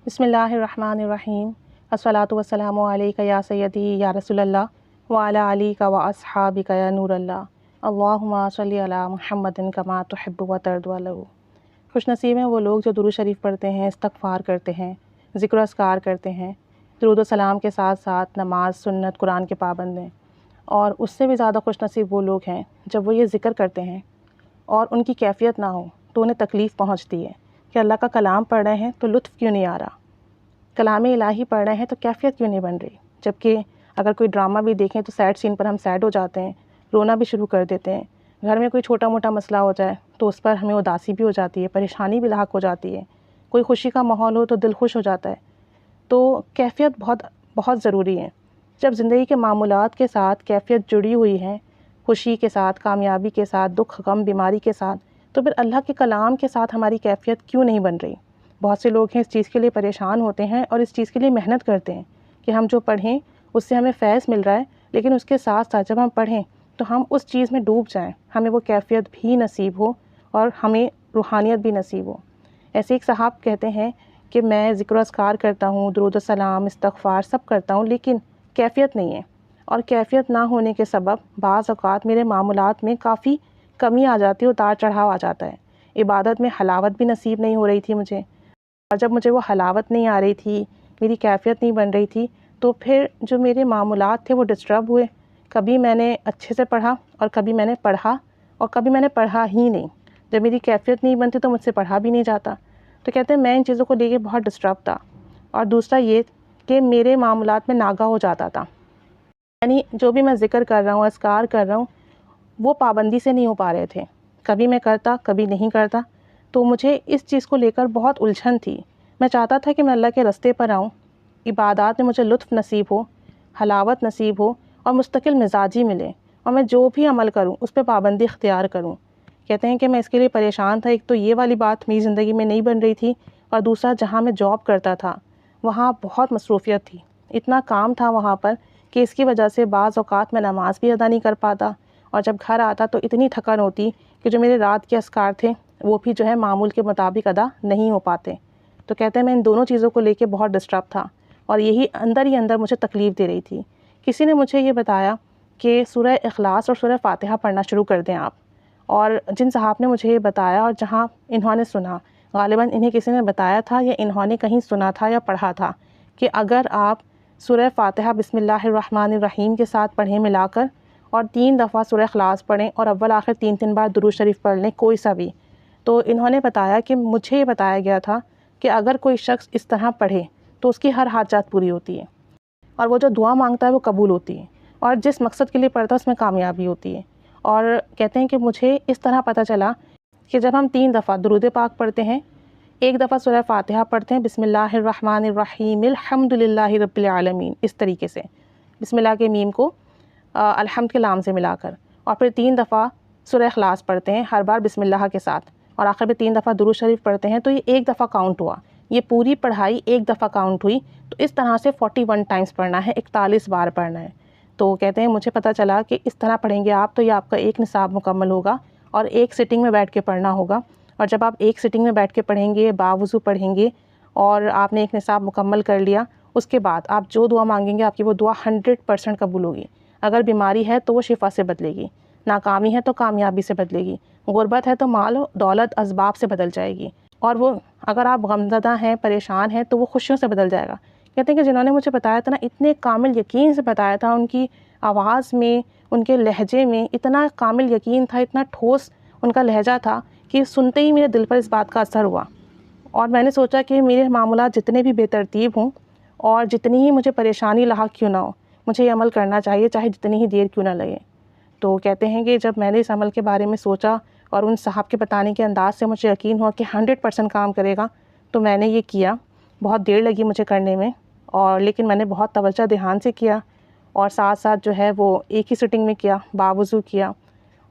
بسم اللہ الرحمن الرحیم الصلاۃ والسلام علیک یا سیدی یا رسول اللہ وعلی علیک و اصحابک یا نور اللہ اللہم صلی علی محمد کما تحب و ترضی له۔ خوش نصیب ہیں وہ لوگ جو درود شریف پڑھتے ہیں، استغفار کرتے ہیں، ذکر و اذکار کرتے ہیں، درود و سلام کے ساتھ ساتھ نماز، سنت، قرآن کے پابند ہیں۔ اور اس سے بھی زیادہ خوش نصیب وہ لوگ ہیں جب وہ یہ ذکر کرتے ہیں اور ان کی کیفیت نہ ہو تو انہیں تکلیف پہنچتی ہے کہ اللہ کا کلام پڑھ رہے ہیں تو لطف کیوں نہیں آ رہا، کلام الہی پڑھ رہے ہیں تو کیفیت کیوں نہیں بن رہی۔ جبکہ اگر کوئی ڈرامہ بھی دیکھیں تو سیڈ سین پر ہم سیڈ ہو جاتے ہیں، رونا بھی شروع کر دیتے ہیں۔ گھر میں کوئی چھوٹا موٹا مسئلہ ہو جائے تو اس پر ہمیں اداسی بھی ہو جاتی ہے، پریشانی بھی لاحق ہو جاتی ہے۔ کوئی خوشی کا ماحول ہو تو دل خوش ہو جاتا ہے۔ تو کیفیت بہت ضروری ہے۔ جب زندگی کے معمولات کے ساتھ کیفیت جڑی ہوئی ہے، خوشی کے ساتھ، کامیابی کے ساتھ، دکھ غم بیماری کے ساتھ، تو پھر اللہ کے کلام کے ساتھ ہماری کیفیت کیوں نہیں بن رہی؟ بہت سے لوگ ہیں اس چیز کے لیے پریشان ہوتے ہیں اور اس چیز کے لیے محنت کرتے ہیں کہ ہم جو پڑھیں اس سے ہمیں فیض مل رہا ہے، لیکن اس کے ساتھ ساتھ جب ہم پڑھیں تو ہم اس چیز میں ڈوب جائیں، ہمیں وہ کیفیت بھی نصیب ہو اور ہمیں روحانیت بھی نصیب ہو۔ ایسے ایک صاحب کہتے ہیں کہ میں ذکر و اذکار کرتا ہوں، درود و سلام، استغفار سب کرتا ہوں، لیکن کیفیت نہیں ہے، اور کیفیت نہ ہونے کے سبب بعض اوقات میرے معمولات میں کافی کمی آ جاتی ہے، اتار چڑھاؤ آ جاتا ہے۔ عبادت میں حلاوت بھی نصیب نہیں ہو رہی تھی مجھے، اور جب مجھے وہ حلاوت نہیں آ رہی تھی، میری کیفیت نہیں بن رہی تھی، تو پھر جو میرے معمولات تھے وہ ڈسٹرب ہوئے۔ کبھی میں نے اچھے سے پڑھا اور کبھی میں نے پڑھا اور کبھی میں نے پڑھا ہی نہیں۔ جب میری کیفیت نہیں بنتی تو مجھ سے پڑھا بھی نہیں جاتا۔ تو کہتے ہیں میں ان چیزوں کو لے کے بہت ڈسٹرب تھا۔ اور دوسرا یہ کہ میرے معمولات میں ناگا ہو جاتا تھا، یعنی جو بھی میں ذکر کر رہا ہوں، اذکار کر رہا ہوں، وہ پابندی سے نہیں ہو پا رہے تھے۔ کبھی میں کرتا، کبھی نہیں کرتا۔ تو مجھے اس چیز کو لے کر بہت الجھن تھی۔ میں چاہتا تھا کہ میں اللہ کے رستے پر آؤں، عبادات میں مجھے لطف نصیب ہو، حلاوت نصیب ہو اور مستقل مزاجی ملے، اور میں جو بھی عمل کروں اس پہ پابندی اختیار کروں۔ کہتے ہیں کہ میں اس کے لیے پریشان تھا۔ ایک تو یہ والی بات میری زندگی میں نہیں بن رہی تھی، اور دوسرا جہاں میں جاب کرتا تھا وہاں بہت مصروفیت تھی، اتنا کام تھا وہاں پر کہ اس کی وجہ سے بعض اوقات میں نماز بھی ادا نہیں کر پاتا، اور جب گھر آتا تو اتنی تھکن ہوتی کہ جو میرے رات کے اذکار تھے وہ بھی جو ہے معمول کے مطابق ادا نہیں ہو پاتے۔ تو کہتے ہیں میں ان دونوں چیزوں کو لے کے بہت ڈسٹرب تھا، اور یہی اندر ہی اندر مجھے تکلیف دے رہی تھی۔ کسی نے مجھے یہ بتایا کہ سورہ اخلاص اور سورہ فاتحہ پڑھنا شروع کر دیں آپ، اور جن صاحب نے مجھے یہ بتایا اور جہاں انہوں نے سنا، غالباً انہیں کسی نے بتایا تھا یا انہوں نے کہیں سنا تھا یا پڑھا تھا کہ اگر آپ سورہ فاتحہ بسم اللہ الرحمن الرحیم کے ساتھ پڑھیں ملا کر، اور 3 دفعہ سورہ اخلاص پڑھیں اور اول آخر 3 بار درود شریف پڑھ لیں، کوئی سا بھی، تو انہوں نے بتایا کہ مجھے یہ بتایا گیا تھا کہ اگر کوئی شخص اس طرح پڑھے تو اس کی ہر حاجات پوری ہوتی ہے، اور وہ جو دعا مانگتا ہے وہ قبول ہوتی ہے، اور جس مقصد کے لیے پڑھتا ہے اس میں کامیابی ہوتی ہے۔ اور کہتے ہیں کہ مجھے اس طرح پتہ چلا کہ جب ہم 3 دفعہ درود پاک پڑھتے ہیں، 1 دفعہ سورہ فاتحہ پڑھتے ہیں بسم اللہ الرحمن الرحیم الحمد للہ رب العالمین، اس طریقے سے بسم اللہ کے میم کو الحمد کے لام سے ملا کر، اور پھر 3 دفعہ سورہ اخلاص پڑھتے ہیں ہر بار بسم اللہ کے ساتھ، اور آخر میں 3 دفعہ درود شریف پڑھتے ہیں، تو یہ 1 دفعہ کاؤنٹ ہوا، یہ پوری پڑھائی 1 دفعہ کاؤنٹ ہوئی۔ تو اس طرح سے 41 ٹائمز پڑھنا ہے، 41 بار پڑھنا ہے۔ تو کہتے ہیں مجھے پتہ چلا کہ اس طرح پڑھیں گے آپ تو یہ آپ کا 1 نصاب مکمل ہوگا، اور 1 سٹنگ میں بیٹھ کے پڑھنا ہوگا۔ اور جب آپ 1 سٹنگ میں بیٹھ کے پڑھیں گے، باوضو پڑھیں گے، اور آپ نے 1 نصاب مکمل کر لیا، اس کے بعد آپ جو دعا مانگیں گے آپ کی وہ دعا 100% قبول ہوگی۔ اگر بیماری ہے تو وہ شفا سے بدلے گی، ناکامی ہے تو کامیابی سے بدلے گی، غربت ہے تو مال و دولت اسباب سے بدل جائے گی، اور وہ اگر آپ غمزدہ ہیں، پریشان ہیں، تو وہ خوشیوں سے بدل جائے گا۔ کہتے ہیں کہ جنہوں نے مجھے بتایا تھا نا، اتنے کامل یقین سے بتایا تھا، ان کی آواز میں، ان کے لہجے میں اتنا کامل یقین تھا، اتنا ٹھوس ان کا لہجہ تھا کہ سنتے ہی میرے دل پر اس بات کا اثر ہوا، اور میں نے سوچا کہ میرے معمولات جتنے بھی بے ترتیب ہوں اور جتنی ہی مجھے پریشانی لاحق کیوں نہ ہو، مجھے یہ عمل کرنا چاہیے، چاہے جتنی ہی دیر کیوں نہ لگے۔ تو کہتے ہیں کہ جب میں نے اس عمل کے بارے میں سوچا اور ان صاحب کے بتانے کے انداز سے مجھے یقین ہوا کہ 100% کام کرے گا، تو میں نے یہ کیا۔ بہت دیر لگی مجھے کرنے میں، اور لیکن میں نے بہت توجہ دھیان سے کیا، اور ساتھ ساتھ جو ہے وہ ایک ہی سٹنگ میں کیا، باوضو کیا۔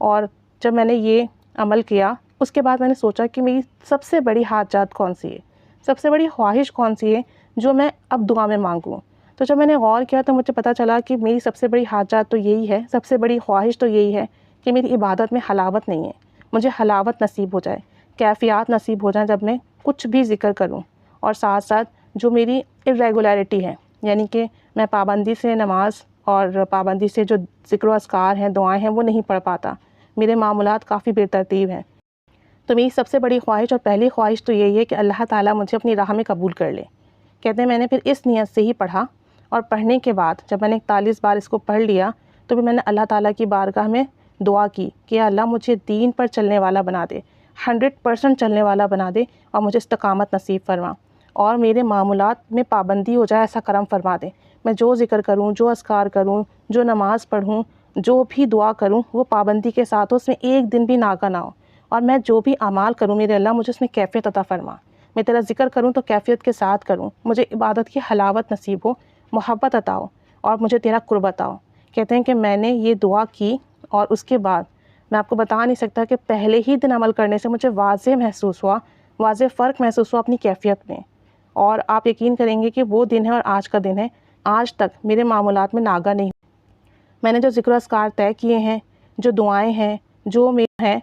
اور جب میں نے یہ عمل کیا اس کے بعد میں نے سوچا کہ میری سب سے بڑی حاجات کون سی ہے، سب سے بڑی خواہش کون سی ہے جو میں اب دعا میں مانگوں۔ تو جب میں نے غور کیا تو مجھے پتہ چلا کہ میری سب سے بڑی حاجات تو یہی ہے، سب سے بڑی خواہش تو یہی ہے کہ میری عبادت میں حلاوت نہیں ہے، مجھے حلاوت نصیب ہو جائے، کیفیات نصیب ہو جائیں جب میں کچھ بھی ذکر کروں، اور ساتھ ساتھ جو میری irregularity ہے، یعنی کہ میں پابندی سے نماز اور پابندی سے جو ذکر و اذکار ہیں، دعائیں ہیں، وہ نہیں پڑھ پاتا، میرے معمولات کافی بے ترتیب ہیں، تو میری سب سے بڑی خواہش اور پہلی خواہش تو یہی ہے کہ اللہ تعالیٰ مجھے اپنی راہ میں قبول کر لے۔ کہتے ہیں میں نے پھر اس نیت سے ہی پڑھا، اور پڑھنے کے بعد جب میں نے 41 بار اس کو پڑھ لیا تو پھر میں نے اللہ تعالیٰ کی بارگاہ میں دعا کی کہ اللہ مجھے دین پر چلنے والا بنا دے، 100% چلنے والا بنا دے، اور مجھے استقامت نصیب فرما، اور میرے معمولات میں پابندی ہو جائے، ایسا کرم فرما دے، میں جو ذکر کروں، جو اذکار کروں، جو نماز پڑھوں، جو بھی دعا کروں، وہ پابندی کے ساتھ ہو، اس میں ایک دن بھی ناغہ نہ ہو، اور میں جو بھی اعمال کروں میرے اللہ مجھے اس میں کیفیت عطا فرما، میں تیرا ذکر کروں تو کیفیت کے ساتھ کروں، مجھے عبادت کی حلاوت نصیب ہو، محبت عطا ہو، اور مجھے تیرا قرب عطا ہو۔ کہتے ہیں کہ میں نے یہ دعا کی، اور اس کے بعد میں آپ کو بتا نہیں سکتا کہ پہلے ہی دن عمل کرنے سے مجھے واضح محسوس ہوا، واضح فرق محسوس ہوا اپنی کیفیت میں، اور آپ یقین کریں گے کہ وہ دن ہے اور آج کا دن ہے، آج تک میرے معمولات میں ناغہ نہیں، میں نے جو ذکر و اذکار طے کیے ہیں، جو دعائیں ہیں، جو میرے ہیں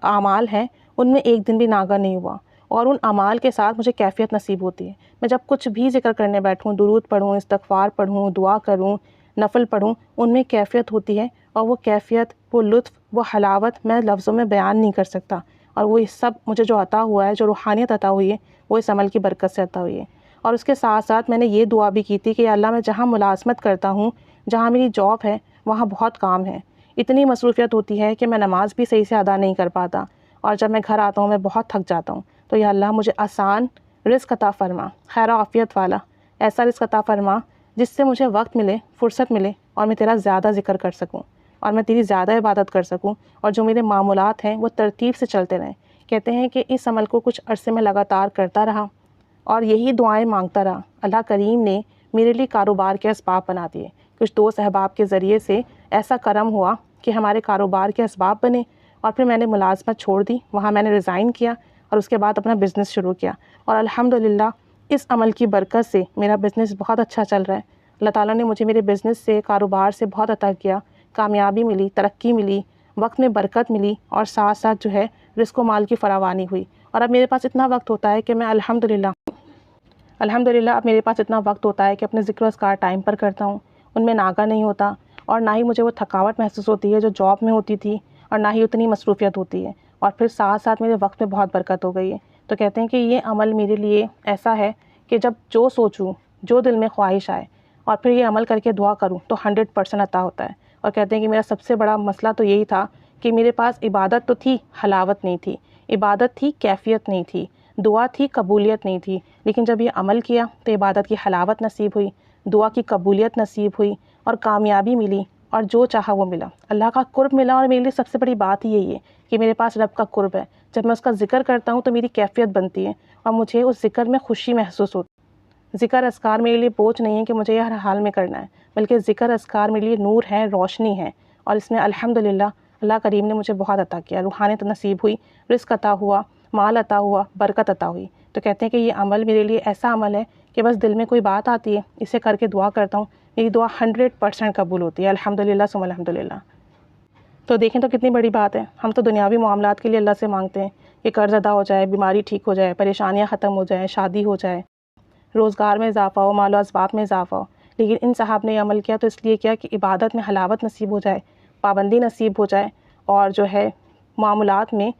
اعمال ہیں، ان میں ایک دن بھی ناغہ نہیں ہوا، اور ان اعمال کے ساتھ مجھے کیفیت نصیب ہوتی ہے۔ میں جب کچھ بھی ذکر کرنے بیٹھوں، درود پڑھوں، استغفار پڑھوں، دعا کروں، نفل پڑھوں، ان میں کیفیت ہوتی ہے، اور وہ کیفیت، وہ لطف، وہ حلاوت میں لفظوں میں بیان نہیں کر سکتا، اور وہ سب مجھے جو عطا ہوا ہے، جو روحانیت عطا ہوئی ہے، وہ اس عمل کی برکت سے عطا ہوئی ہے۔ اور اس کے ساتھ ساتھ میں نے یہ دعا بھی کی تھی کہ یا اللہ میں جہاں ملازمت کرتا ہوں، جہاں میری جاب ہے، وہاں بہت کام ہے، اتنی مصروفیت ہوتی ہے کہ میں نماز بھی صحیح سے ادا نہیں کر پاتا، اور جب میں گھر آتا ہوں میں بہت تھک جاتا ہوں، تو یا اللہ مجھے آسان رزق عطا فرما، خیر و عافیت والا ایسا رزق عطا فرما جس سے مجھے وقت ملے، فرصت ملے، اور میں تیرا زیادہ ذکر کر سکوں، اور میں تیری زیادہ عبادت کر سکوں، اور جو میرے معمولات ہیں وہ ترتیب سے چلتے رہیں۔ کہتے ہیں کہ اس عمل کو کچھ عرصے میں لگاتار کرتا رہا، اور یہی دعائیں مانگتا رہا، اللہ کریم نے میرے لیے کاروبار کے اسباب بنا دیے، کچھ دوست احباب کے ذریعے سے ایسا کرم ہوا کہ ہمارے کاروبار کے اسباب بنے، اور پھر میں نے ملازمت چھوڑ دی، وہاں میں نے ریزائن کیا، اور اس کے بعد اپنا بزنس شروع کیا، اور الحمدللہ اس عمل کی برکت سے میرا بزنس بہت اچھا چل رہا ہے۔ اللہ تعالیٰ نے مجھے میرے بزنس سے، کاروبار سے بہت عطا کیا، کامیابی ملی، ترقی ملی، وقت میں برکت ملی، اور ساتھ ساتھ جو ہے رزق و مال کی فراوانی ہوئی، اور اب میرے پاس اتنا وقت ہوتا ہے کہ میں الحمدللہ اب میرے پاس اتنا وقت ہوتا ہے کہ اپنے ذکر و اذکار ٹائم پر کرتا ہوں، ان میں ناغہ نہیں ہوتا، اور نہ ہی مجھے وہ تھکاوٹ محسوس ہوتی ہے جو جاب میں ہوتی تھی، اور نہ ہی اتنی مصروفیت ہوتی ہے، اور پھر ساتھ ساتھ میرے وقت میں بہت برکت ہو گئی ہے۔ تو کہتے ہیں کہ یہ عمل میرے لیے ایسا ہے کہ جب جو سوچوں، جو دل میں خواہش آئے، اور پھر یہ عمل کر کے دعا کروں تو 100% عطا ہوتا ہے۔ اور کہتے ہیں کہ میرا سب سے بڑا مسئلہ تو یہی تھا کہ میرے پاس عبادت تو تھی، حلاوت نہیں تھی، عبادت تھی، کیفیت نہیں تھی، دعا تھی، قبولیت نہیں تھی، لیکن جب یہ عمل کیا تو عبادت کی حلاوت نصیب ہوئی، دعا کی قبولیت نصیب ہوئی، اور کامیابی ملی، اور جو چاہا وہ ملا، اللہ کا قرب ملا، اور میرے لیے سب سے بڑی بات یہی ہے کہ میرے پاس رب کا قرب ہے، جب میں اس کا ذکر کرتا ہوں تو میری کیفیت بنتی ہے، اور مجھے اس ذکر میں خوشی محسوس ہوتی ہے۔ ذکر اذکار میرے لیے بوجھ نہیں ہے کہ مجھے یہ ہر حال میں کرنا ہے، بلکہ ذکر اذکار میرے لیے نور ہے، روشنی ہے، اور اس میں الحمدللہ اللہ کریم نے مجھے بہت عطا کیا، روحانیت نصیب ہوئی، رزق عطا ہوا، مال عطا ہوا، برکت عطا ہوئی۔ تو کہتے ہیں کہ یہ عمل میرے لیے ایسا عمل ہے کہ بس دل میں کوئی بات آتی ہے، اسے کر کے دعا کرتا ہوں، میری دعا 100% قبول ہوتی ہے، الحمدللہ ثم الحمدللہ۔ تو دیکھیں تو کتنی بڑی بات ہے، ہم تو دنیاوی معاملات کے لیے اللہ سے مانگتے ہیں کہ قرض ادا ہو جائے، بیماری ٹھیک ہو جائے، پریشانیاں ختم ہو جائیں، شادی ہو جائے، روزگار میں اضافہ ہو، مال و اسباب میں اضافہ ہو، لیکن ان صاحب نے یہ عمل کیا تو اس لیے کیا کہ عبادت میں حلاوت نصیب ہو جائے، پابندی نصیب ہو جائے، اور جو ہے معاملات میں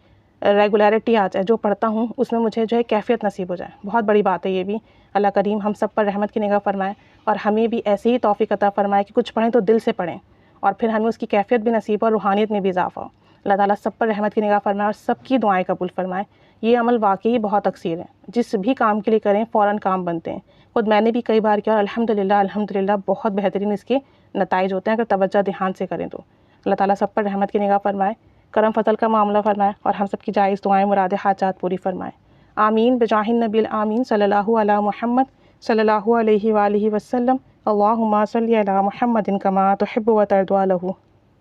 ریگولیرٹی آ جائے، جو پڑھتا ہوں اس میں مجھے جو ہے کیفیت نصیب ہو جائے۔ بہت بڑی بات ہے یہ بھی، اللہ کریم ہم سب پر رحمت کی نگاہ فرمائے، اور ہمیں بھی ایسے ہی توفیق عطا فرمائے کہ کچھ پڑھیں تو دل سے پڑھیں، اور پھر ہمیں اس کی کیفیت بھی نصیب ہو اور روحانیت میں بھی اضافہ ہو۔ اللہ تعالیٰ سب پر رحمت کی نگاہ فرمائے اور سب کی دعائیں قبول فرمائے۔ یہ عمل واقعی بہت اکثیر ہے، جس بھی کام کے لیے کریں فوراً کام بنتے ہیں، خود میں نے بھی کئی بار کیا، اور الحمدللہ بہت بہترین اس کے نتائج ہوتے ہیں اگر توجہ دھیان سے کریں تو۔ اللہ تعالیٰ سب پر رحمت کی نگاہ فرمائے، کرم فضل کا معاملہ فرمائے، اور ہم سب کی جائز دعائیں، مراد حاجات پوری فرمائے۔ آمین بجاہ النبی الآمین صلی اللہ علی محمد صلی اللہ علیہ وآلہ وسلم۔ اللہم صلی علی محمد کما تحب و ترضی لہ۔